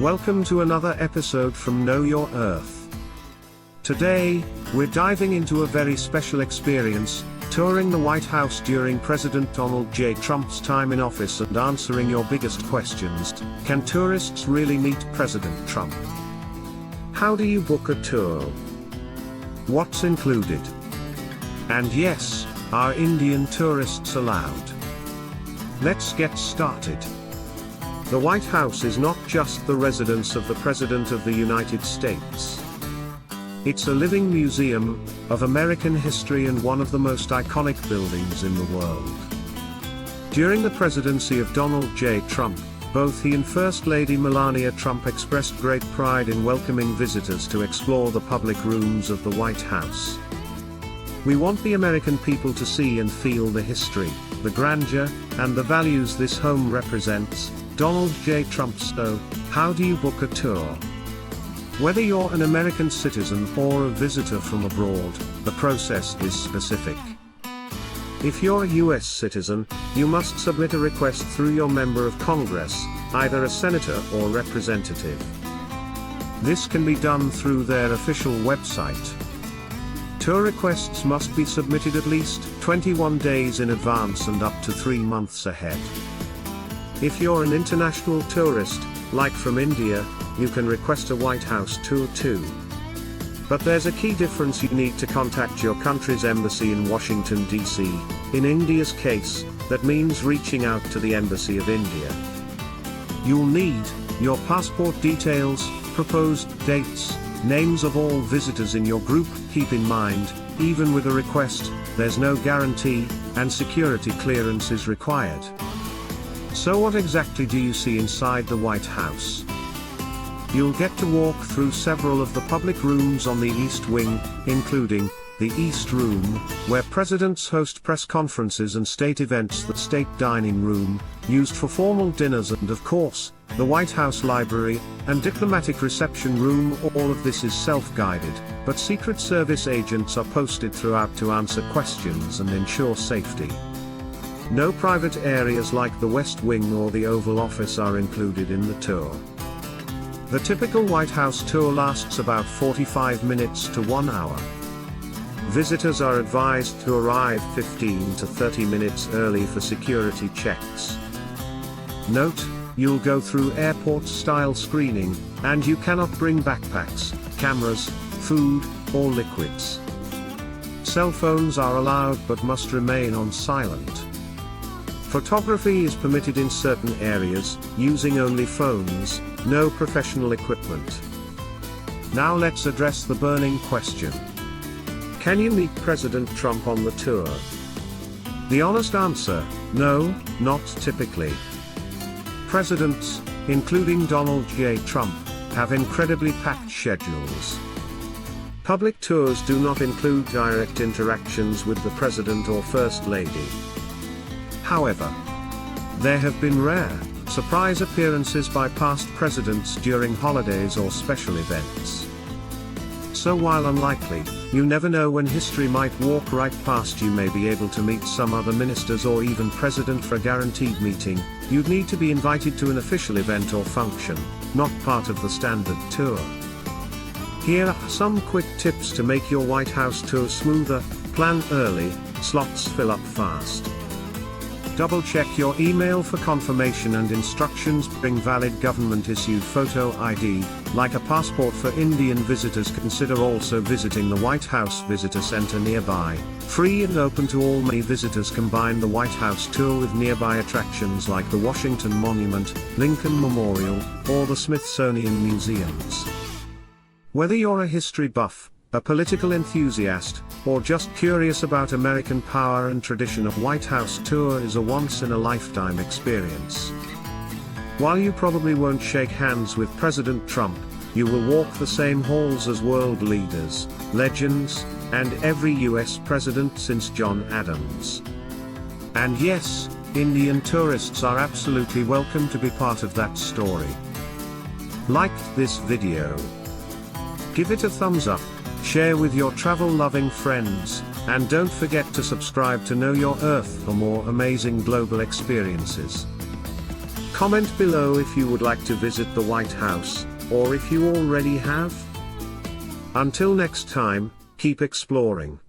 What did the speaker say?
Welcome to another episode from Know Your Earth. Today, we're diving into a very special experience, touring the White House during President Donald J. Trump's time in office and answering your biggest questions. Can tourists really meet President Trump? How do you book a tour? What's included? And yes, are Indian tourists allowed? Let's get started. The White House is not just the residence of the President of the United States. It's a living museum of American history and one of the most iconic buildings in the world. During the presidency of Donald J. Trump, both he and First Lady Melania Trump expressed great pride in welcoming visitors to explore the public rooms of the White House. We want the American people to see and feel the history, the grandeur, and the values this home represents. Donald J. Trump. So, how do you book a tour? Whether you're an American citizen or a visitor from abroad, the process is specific. If you're a US citizen, you must submit a request through your member of Congress, either a senator or representative. This can be done through their official website. Tour requests must be submitted at least 21 days in advance and up to 3 months ahead. If you're an international tourist, like from India, you can request a White House tour too. But there's a key difference: you need to contact your country's embassy in Washington, D.C. In India's case, that means reaching out to the Embassy of India. You'll need your passport details, proposed dates, names of all visitors in your group. Keep in mind, even with a request, there's no guarantee, and security clearance is required. So what exactly do you see inside the White House? You'll get to walk through several of the public rooms on the East Wing, including the East Room, where presidents host press conferences and state events, the State Dining Room, used for formal dinners, and of course, the White House Library and Diplomatic Reception Room. All of this is self-guided, but Secret Service agents are posted throughout to answer questions and ensure safety. No private areas like the West Wing or the Oval Office are included in the tour. The typical White House tour lasts about 45 minutes to 1 hour. Visitors are advised to arrive 15 to 30 minutes early for security checks. Note, you'll go through airport-style screening, and you cannot bring backpacks, cameras, food, or liquids. Cell phones are allowed but must remain on silent. Photography is permitted in certain areas, using only phones, no professional equipment. Now let's address the burning question. Can you meet President Trump on the tour? The honest answer: no, not typically. Presidents, including Donald J. Trump, have incredibly packed schedules. Public tours do not include direct interactions with the President or First Lady. However, there have been rare, surprise appearances by past presidents during holidays or special events. So while unlikely, you never know when history might walk right past you. May be able to meet some other ministers or even president for a guaranteed meeting. You'd need to be invited to an official event or function, not part of the standard tour. Here are some quick tips to make your White House tour smoother. Plan early, slots fill up fast. Double-check your email for confirmation and instructions. Bring valid government-issued photo ID, like a passport for Indian visitors. Consider also visiting the White House Visitor Center nearby. Free and open to all. Many visitors combine the White House tour with nearby attractions like the Washington Monument, Lincoln Memorial, or the Smithsonian Museums. Whether you're a history buff, a political enthusiast, or just curious about American power and tradition, a White House tour is a once-in-a-lifetime experience. While you probably won't shake hands with President Trump, you will walk the same halls as world leaders, legends, and every US president since John Adams. And yes, Indian tourists are absolutely welcome to be part of that story. Like this video? Give it a thumbs up. Share with your travel-loving friends, and don't forget to subscribe to Know Your Earth for more amazing global experiences. Comment below if you would like to visit the White House, or if you already have. Until next time, keep exploring.